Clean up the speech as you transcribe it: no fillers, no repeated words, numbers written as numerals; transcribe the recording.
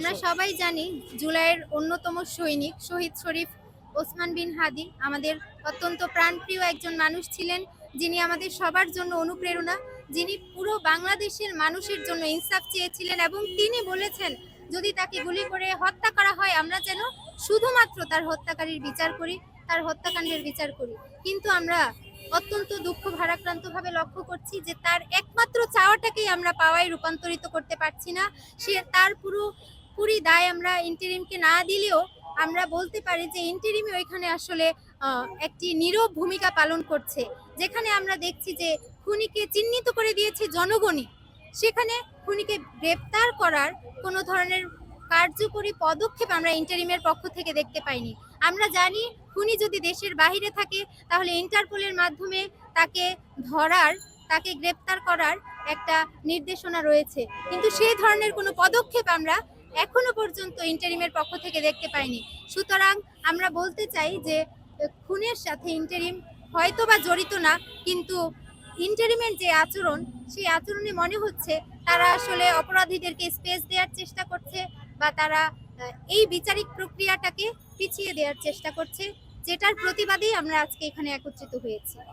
আমরা সবাই জানি জুলাইয়ের অন্যতম সৈনিক শহীদ শরীফ ওসমান বিন হাদি আমাদের অত্যন্ত প্রাণপ্রিয় একজন মানুষ ছিলেন, যিনি আমাদের সবার জন্য অনুপ্রেরণা, যিনি পুরো বাংলাদেশের মানুষের জন্য ইনসাফ চেয়েছিলেন এবং তিনি বলেছেন যদি তাকে গুলি করে হত্যা করা হয় আমরা যেন শুধুমাত্র তার হত্যাকারীর বিচার করি, তার হত্যাকাণ্ডের বিচার করি। কিন্তু আমরা অত্যন্ত দুঃখ ভারাক্রান্তভাবে লক্ষ্য করছি যে তার একমাত্র চাওয়াটাকেই আমরা পাওয়ায় রূপান্তরিত করতে পারছি না। সে তার পুরি দায় আমরা ইন্টারিমকে না দিলেও আমরা বলতে পারি যে ইন্টারিমই ওইখানে আসলে একটি নীরব ভূমিকা পালন করছে। যেখানে আমরা দেখছি যে খুনিকে চিহ্নিত করে দিয়েছে জনগণই, সেখানে খুনিকে গ্রেপ্তার করার কোনো ধরনের কার্যকরী পদক্ষেপ আমরা ইন্টারিমের পক্ষ থেকে দেখতে পাইনি। আমরা জানি খুনি যদি দেশের বাহিরে থাকে তাহলে ইন্টারপোলের মাধ্যমে তাকে ধরার, তাকে গ্রেপ্তার করার একটা নির্দেশনা রয়েছে, কিন্তু সেই ধরনের কোনো পদক্ষেপ আমরা এখনো পর্যন্ত ইন্টারিমের পক্ষ থেকে দেখতে পাইনি। সুতরাং আমরা বলতে চাই যে খুনের সাথে ইন্টারিম হয়তোবা জড়িত না, কিন্তু ইন্টারিমের যে আচরণ, সেই আচরণে মনে হচ্ছে তারা আসলে অপরাধীদেরকে স্পেস দেওয়ার চেষ্টা করছে বা তারা এই বিচারিক প্রক্রিয়াটাকে পিছিয়ে দেওয়ার চেষ্টা করছে, যেটার প্রতিবাদেই আমরা আজকে এখানে একত্রিত হয়েছি।